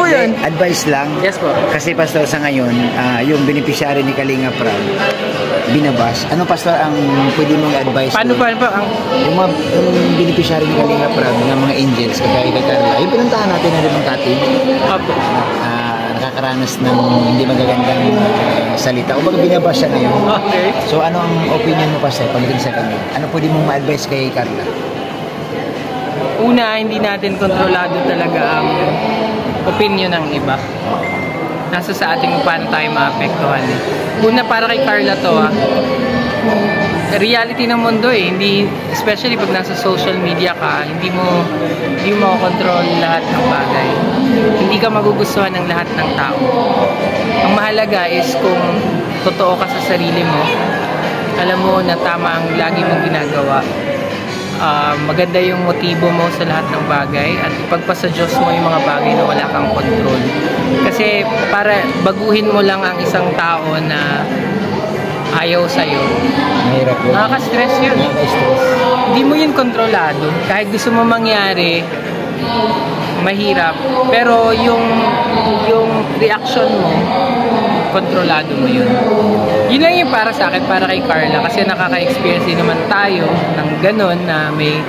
yun? Advice lang. Yes po. Kasi pastor sa ngayon, yung beneficiary ni Kalinga Prab, binabash. Ano pastor ang pwede mong advice? Paano pa? Yung beneficiary ni Kalinga Prab, ng mga angels, kagaya kay Carla, yung pinuntahan natin na limang kating. Opo. Nakakaranas ng hindi magagandang salita. O baga binabash siya ngayon. Okay. So ano ang opinion mo pastor pagdating sa kanya? Ano pwede mong ma-advise kay Carla? Una, hindi natin kontrolado talaga ang opinion ng iba. Nasa sa ating kung paano tayo maapektuhan. Una, para kay Carla to reality ng mundo hindi, especially pag nasa social media ka, hindi mo makokontrol lahat ng bagay. Hindi ka magugustuhan ng lahat ng tao. Ang mahalaga is kung totoo ka sa sarili mo, alam mo na tama ang lagi mong ginagawa. Maganda yung motibo mo sa lahat ng bagay at ipagpasa Diyos mo yung mga bagay na wala kang control. Kasi para baguhin mo lang ang isang tao na ayaw sa'yo, mahirap yun. Nakaka-stress yun. Nakaka-stress. Hindi mo yun kontrolado. Kahit gusto mo mangyari, mahirap. Pero yung reaction mo, kontrolado mo yun. Yun lang yung para sa akin, para kay Carla. Kasi nakaka-experience din naman tayo ng ganun na may,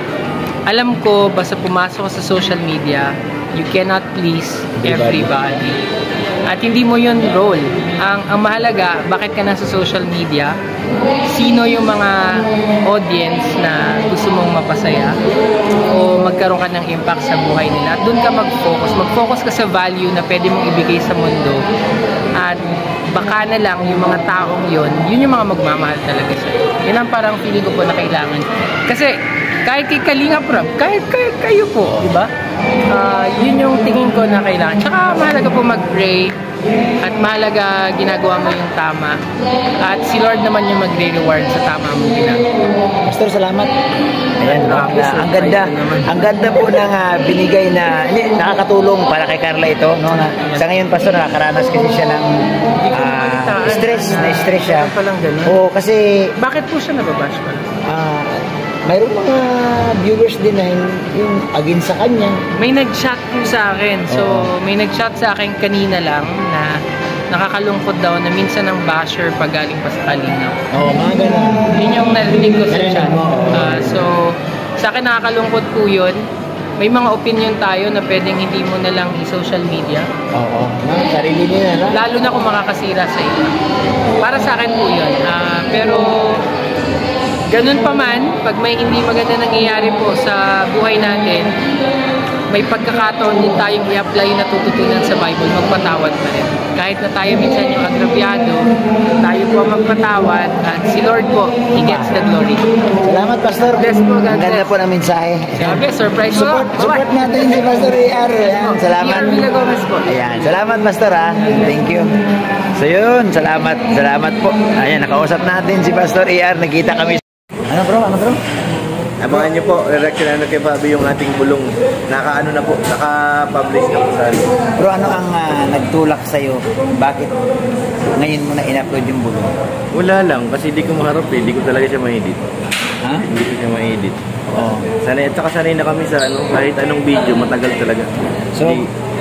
alam ko, basta pumasok ka sa social media, you cannot please everybody. At hindi mo yun role. Ang mahalaga, bakit ka nasa social media, sino yung mga audience na gusto mong mapasaya o magkaroon ka ng impact sa buhay nila. Doon ka mag-focus. Mag-focus ka sa value na pwede mong ibigay sa mundo. At baka na lang yung mga taong yun yung mga magmamahal talaga sa'yo. Yun ang parang feeling ko po na kailangan. Kasi kahit kay Kalinga Prab, kahit kayo po, di ba? Yun yung tingin ko na kailangan. Tsaka mahalaga po mag-pray at mahalaga ginagawa mo yung tama. At si Lord naman yung magre-reward sa tama mong ginagawa. Pastor, salamat. Ayan, ang ganda po ng binigay na nakakatulong para kay Carla ito. No? Sa ngayon, Pastor, nakakaranas kasi siya ng stress siya. Oo, kasi... Bakit po siya nababash pa? Mayroong mga viewers din na yung against sa kanya. May nag-chat po sa akin. So, may nag-chat sa akin kanina lang na nakakalungkot daw na minsan ang basher pag galing pa sa Kalinga. Oo, mga ganun. Yun yung narinig ko sa chat. So, sa akin nakakalungkot po yun. May mga opinion tayo na pwedeng hindi mo na lang i-social media. Oo, sarili nila, no? Lalo na kung makakasira sa iba. Para sa akin po yun. Pero... ganun pa man, pag may hindi maganda nangyayari po sa buhay natin, may pagkakataon din tayong i-apply na tututunan sa Bible, magpatawad pa rin. Kahit na tayo minsan yung agrabyado, tayo po magpatawad at si Lord po, He gets the glory. Salamat, Pastor. Bless po, God. Ang ganda po ng mensahe. Sabi, surprise po. Support natin si Pastor AR. Ayan, salamat. Ayan, salamat, Pastor. Thank you. So yun, salamat po. Ayan, nakausap natin si Pastor AR. Nagkita kami. Ano bro? Abangan nyo po, reaction kay Bobby yung ating bulong. Naka-ano na po, naka-publish na po sa Bro, ano ang nagtulak sa'yo? Bakit ngayon mo na in-upload yung bulong? Wala lang, kasi di ko maharap di ko talaga siya ma-edit. Ha? Hindi ko siya ma-edit. Oo. Sanay na kami sa kahit anong video, matagal talaga. So,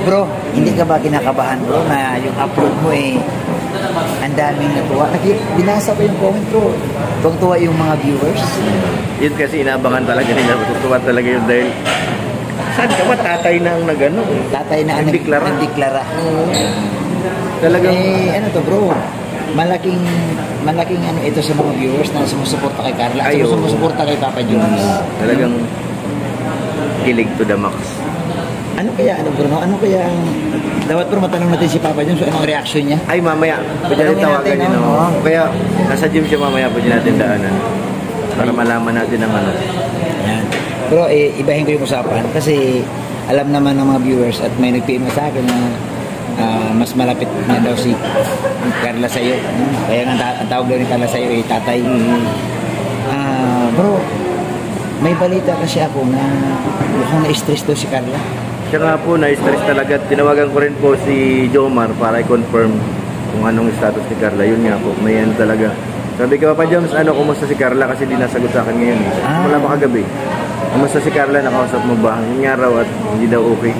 bro, hindi ka ba kinakabahan bro na yung upload mo ang daming natuwa? Binasa ko yung comment bro. Tuwang-tuwa yung mga viewers. Yun kasi inaabangan talaga nila. Tutuwa talaga yun dahil saan ka ba? Tatay na ang nag-ano? Tatay na ang nagdeklara. Talagang... ano to bro? Malaking ano ito sa mga viewers na sumusuporta kay Carla at sumusuporta kay Papa Jones. Talagang kilig to the max. Ano kaya ang dapat bro matanong natin si Papa Jones, anong reaction niya? Ay mamaya, pwede natin tawagan din. Kaya nasa gym siya mamaya, pwede natin daanan para malaman natin ang ano. Ayan. Bro, ibahin ko yung usapan kasi alam naman ng mga viewers at may nag-PM sa akin na mas malapit na daw si Carla sa'yo. Kaya nga ang tawag daw ni Carla sa'yo tatay. Bro, may balita kasi ako na mukhang na-stress daw si Carla. Siya nga po, na-stress talaga. Tinawagan ko rin po si Jomar para i-confirm kung anong status ni Carla. Yun nga po, may yan talaga. Sabi ko, Papa Jones, kumusta si Carla? Kasi di nasagot sa akin ngayon. Wala pa kagabi. Kumusta si Carla? Nakausap mo ba? Yung nga raw at hindi daw okay.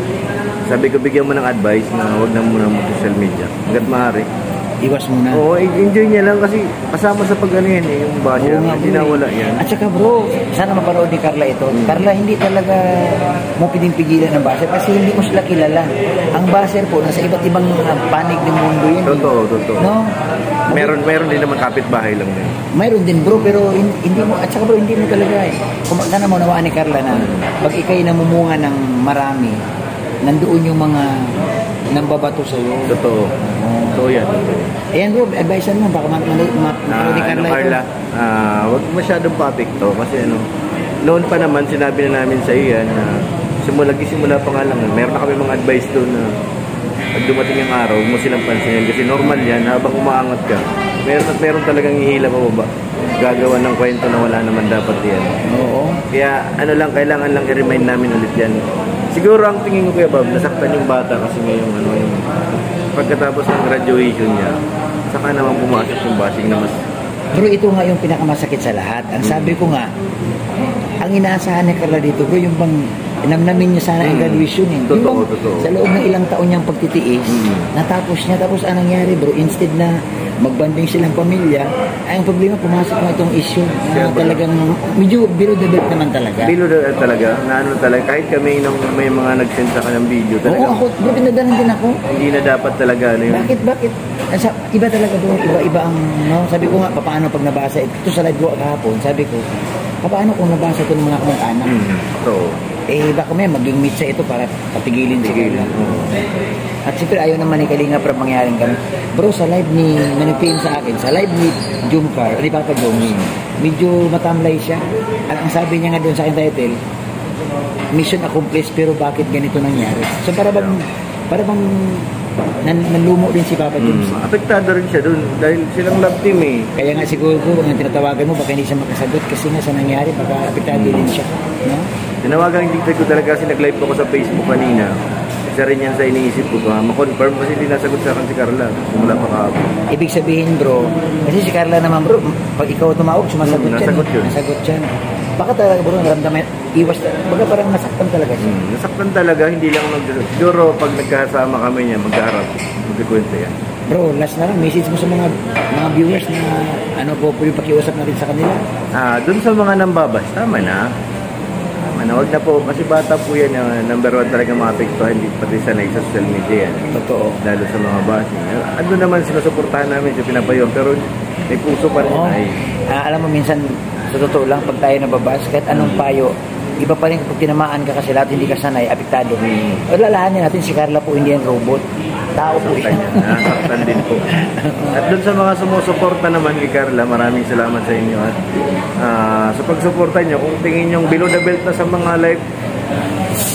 sabi ko bigyan mo ng advice na wag na muna mag-social media. Hanggat maaari. Iwas muna. Oo, enjoy niya lang kasi kasama sa pag-ano yan eh, yung basher. Oo nga, Hindi bro, nawala yan. At saka bro, sana mapanood ni Carla ito. Carla, hindi talaga mo pwedeng pigilan ng basher kasi hindi mo sila kilala. Ang basher po, nasa iba't ibang panig ng mundo yun. Totoo. No? Meron din naman kapitbahay lang din. Mayroon din bro, pero hindi mo, at saka bro, hindi mo talaga sana mo nawaan ni Carla na pag ikay namumunga ng marami, nandoon yung mga nambabato sa'yo. Totoo. Totoo yan. Ayan bro, advice mo, baka mapanood ni Carla ito. Carla, wag masyadong pa-apekto kasi noon pa naman sinabi na namin sa iyo yan na simula pa nga lang, meron na kami mga advice doon na pag dumating yung araw, huwag mo silang pansinin kasi normal yan, habang umaangat ka, meron talagang ihila pa ba? Gagawa ng kwento na wala naman dapat yan. Oo. Kaya kailangan lang i-remind namin ulit yan. Siguro ang tingin ko Kuya Bob, nasaktan yung bata kasi ngayong yung pagkatapos ng graduation niya, saka naman pumasok yung bashing na mas. Pero ito nga yung pinakamasakit sa lahat. Ang sabi ko nga, ang inaasahan ni Carla dito, bro, yung bang namnamin niya sana ang graduation eh. Totoo. Sa loob ng ilang taon niyang pagtitiis, natapos niya. Tapos anong nangyari bro, instead na magbanding silang pamilya, ay ang problema, pumasok na itong issue na talagang medyo below the belt naman talaga. Below the belt talaga, na ano talaga, kahit kami nung may mga nag-send sa kanyang video talaga. Oo, ako, bro, pinadalan din ako. Hindi na dapat talaga ano yun. Bakit? Iba talaga bro, iba ang, no? Sabi ko nga, paano pag nabasa ito sa live ko kahapon, sabi ko, paano kung nabasa ito ng mga kamag-anak? So, baka may maging meet sa ito para patigilin sila. At siyempre ayaw naman ni Kalinga para mangyaring ganun. Bro, sa live ni manipin sa akin, sa live ni Jumcar, ni Papa Joms, medyo matamlay siya. Ang sabi niya nga doon sa akin title, mission accomplished pero bakit ganito nangyari? So para bang nanlumo din si Papa Joms. Apektado rin siya doon dahil silang love team eh. Kaya nga siguro ang tinatawagan mo baka hindi siya makasagot kasi nga sa nangyari baka apektado din siya. No? Tinawagan yung ko talaga kasi nag-live ako sa Facebook kanina. Isa rin yan sa iniisip ko ba, ma-confirm kasi hindi nasagot sa akin si Carla. Simula pa kahapon. Ibig sabihin bro, kasi si Carla naman bro, pag ikaw tumawag, sumasagot nasagot yun. Nasagot yan. Baka talaga bro, naramdaman, iwas, baga parang nasaktan talaga siya. Nasaktan talaga, hindi lang siguro pag nagkasama kami niya, magkaharap, magkikwento yan. Bro, last na lang, message mo sa mga viewers na ano po yung pakiusap natin sa kanila. Doon sa mga nambabas, tama na. Huwag na po, kasi bata po yan, number one talaga mga apektuhan, hindi pati sanay sa social media yan. Totoo. Lalo sa mga bashing. Ano naman sinusuportahan namin sa pinapayon, pero may puso pa rin ay. Alam mo, minsan, sa totoo lang, pag tayo nababas, kahit anong payo, iba pa rin kapag tinamaan ka kasi lahat hindi ka sanay, apektado. Lalahanin natin si Carla po, hindi yan robot. Tao po yan. Nasaktan din po. At doon sa mga sumusuporta naman kay Carla, maraming salamat sa inyo. At sa pagsuporta nyo, kung tingin nyo below the belt na sa mga live,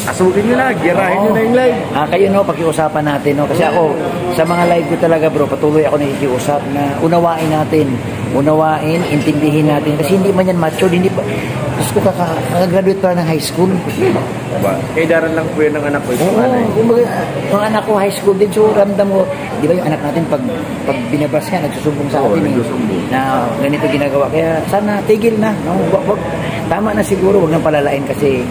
asukin nyo na, girahin nyo na yung live. Kayo no, pakiusapan natin. No? Kasi ako, sa mga live ko talaga bro, patuloy ako nakikiusap na unawain natin. Unawain, intindihin natin. Kasi hindi man yan mature, hindi pa. Tapos ko kakagraduate pa ng high school. Kay Daran lang po yun ng anak ko. Yung anak ko high school din, so ramdam mo, di ba yung anak natin pag binabas nga, nagsusumbong sa atin na ganito ginagawa. Kaya sana tigil na. No? Tama na siguro, huwag nang palalain kasi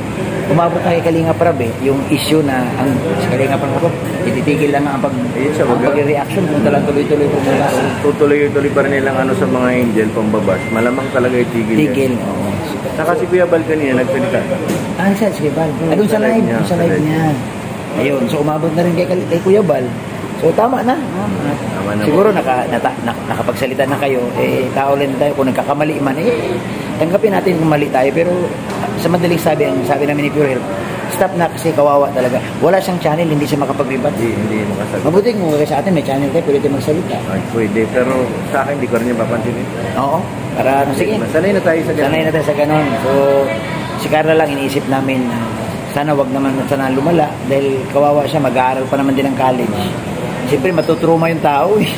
umabot na kay Kalinga Prab yung issue na ang si Kalinga Prab ititigil lang ang pag-reaction kung talagang tuloy-tuloy po mula. Tutuloy-tuloy pa rin nilang sa mga angel pambabas. Malamang talaga itigil. Tigil, oo. Saka si Kuya Bal kanina nagsalita. Siya, si Bal. Doon sa live, niya. Ayun, so umabot na rin kay Kuya Bal. So tama na. Siguro nakapagsalita na kayo, tao rin tayo kung nagkakamali man, tanggapin natin kung mali tayo, pero sa madaling sabi namin ni Pure Health, stop na kasi kawawa talaga. Wala siyang channel, hindi siya makapag-rebat. Hindi makasagot. Mabuti kung sa atin may channel tayo, pwede tayo magsalita. Pwede, pero sa akin hindi ko rin yung papansinin. Oo. Para, sige. Sanay na tayo sa ganun. So, si Carla lang iniisip namin, sana wag naman sana lumala dahil kawawa siya, mag-aaral pa naman din ng college. Siyempre, matutruma yung tao eh.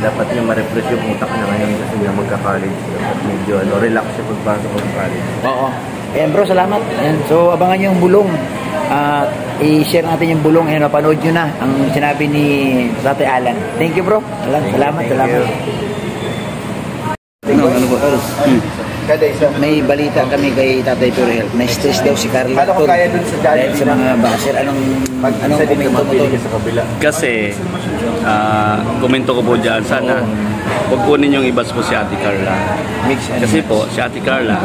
Dapat niya ma-refresh yung utak niya ngayon kasi nga magka-college. Medyo relax siya pagpasok ng college. Oo. Ayan bro, salamat. Ayan. So, abangan niyo yung bulong. I-share natin yung bulong. Ayan, mapanood nyo na ang sinabi ni Tatay Alan. Thank you bro. Salamat. Thank you. Kada isa. May balita kami kay Tatay Pure Health. Na-stress daw si Carla. Paano ko kaya dun sa dahil sa mga basher? Anong komento mo to? sa kabila? Kasi, komento ko po dyan, sana huwag po ninyong ibas po si Ate Carla. Kasi po, si Ate Carla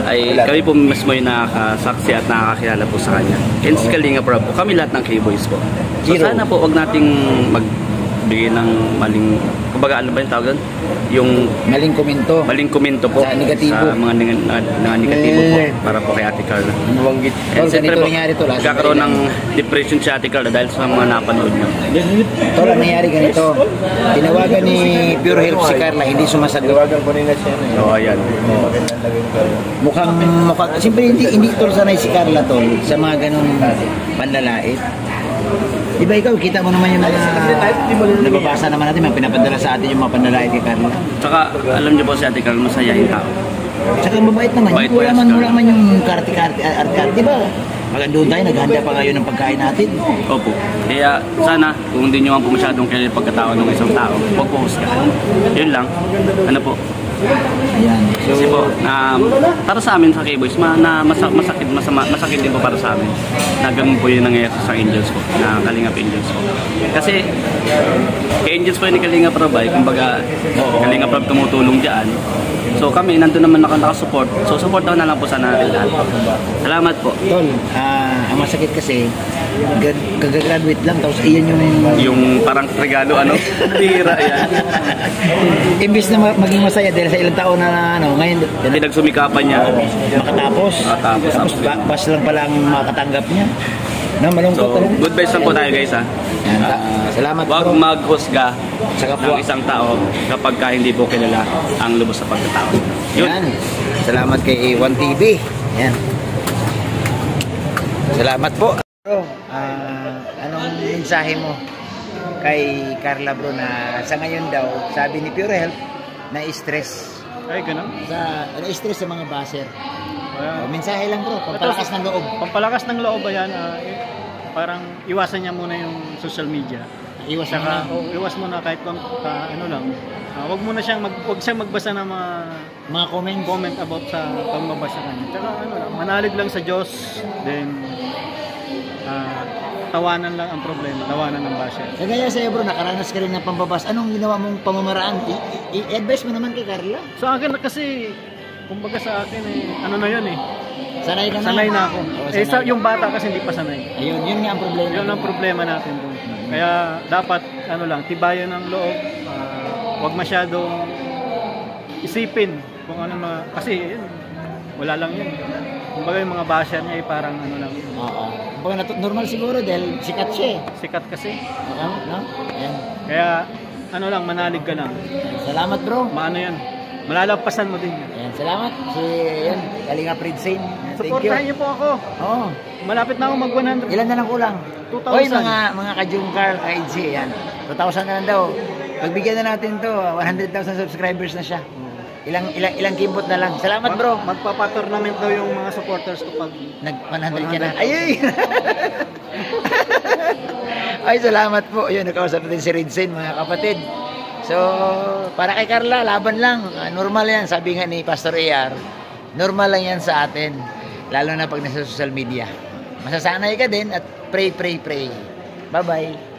ay kami po mismo yung nakakasaksi at nakakakilala po sa kanya. And si Kalinga Prab po, kami lahat ng K-Boys po. So sana po, huwag nating magbigay ng maling, kumbaga ano ba yung tawag doon? Yung Maling komento. maling komento po Sa negatibo. sa mga negatibo po para po kay Ate Carla. Buwanggit. And Tol, siyempre ganito po, nangyari to, last nagkakaroon night ng depression si Ate Carla dahil sa mga napanood niya. Tol, ang nangyari ganito. Tinawagan ni Pure Health si Carla, hindi sumasagot. Tawagan ko nila siya. So, ayan. Mukhang, siyempre hindi tol sanay si Carla tol sa mga ganun panlalait. Diba ikaw, kita mo naman yung mga nababasa naman natin, mga pinapadala sa atin yung mga panlalait kay Carla. Tsaka, alam niyo po si Ate Carla, masayahin tao. Tsaka mabait naman, Mabait wala po yan, man yung karte-karte, diba? Magandun tayo, naghahanda pa ngayon ng pagkain natin. Opo. Kaya, sana, kung hindi niyo man po masyadong kilala yung pagkatao ng isang tao, huwag po husgahan. Yun lang. Ano po? Ayan. Kasi po, para sa amin sa K-Boys, masakit din po para sa amin. Na ganun po yung nangyayari sa Angels po, na Kalingap Angels po. Kasi, kay Angels po yung Kalingap Prab ay, kumbaga, Kalingap Prab tumutulong dyan. So kami, nandun naman nakasupport. So support na lang po sana natin lahat. Salamat po. Tol, ang masakit kasi, kagagraduate lang, tapos iyan Yung parang regalo, ano? Tira, yan. imbis na maging masaya dahil sa ilang taon na ngayon, Pinagsumikapan niya. makatapos. Makatapos, Tapos bas lang pala ang makatanggap niya. No, malungkot So, talaga. good vibes lang po tayo guys ha. Yan, salamat Huwag bro. maghusga Sa kapwa. ng isang tao kapag hindi po kilala ang lubos sa pagkatao. Yun. Yan. Salamat kay A1 TV. Yan. Salamat po. Bro, anong mensahe mo kay Carla bro na sa ngayon daw, sabi ni Pure Health, na stress Ay, ganun. na-stress sa mga baser. Well, Mensahe lang bro, pampalakas ng loob. pampalakas ng loob ba yan? Parang iwasan niya muna yung social media. Iwas Saka, na iwas muna kahit ano lang. Wag muna siyang wag siyang magbasa ng mga comments. comment about sa pagbabasa kanya. Tsaka ano lang, manalig lang sa Diyos. Then tawanan lang ang problema, tawanan ng basher. Kagaya sa'yo bro, nakaranas ka rin ng pambabas. Anong ginawa mong pamamaraan? I-advise mo naman kay Carla. Sa akin kasi, kumbaga sa akin ano na yun eh. Sanay ka na. Sanay na ako. Oo, Sa yung bata kasi hindi pa sanay. Ayun, yun nga ang problema. Yun ang problema natin doon. Kaya dapat ano lang, tibayan ng loob. Huwag masyadong isipin kung ano kasi yun, wala lang yun. Kumbaga yung mga basher niya ay parang ano lang. Oo. Kumbaga normal siguro dahil sikat siya eh. Sikat kasi. Oo, no? Ayan. Kaya ano lang, manalig ka lang. Salamat bro. Maano yan. Malalampasan mo din yan. Ayan, salamat. Ayan, Kalinga Prinzane. Thank you. Supportahan niyo po ako. Oo. Malapit na ako mag 100. Ilan na lang kulang? 2,000. Oy, mga kajungkar, ka-IG, ayan. 2,000 na lang daw. Pagbigyan na natin to, 100,000 subscribers na siya. Ilang kimbot na lang. Salamat bro. Magpapa-tournament daw yung mga supporters ko pag Nag 100 ka na. Ay! Ay, salamat po. Ayun, nakausap natin si Ridzen, mga kapatid. So, para kay Carla, laban lang. Normal yan, sabi nga ni Pastor AR. Normal lang yan sa atin. Lalo na pag nasa social media. Masasanay ka din at pray. Bye-bye.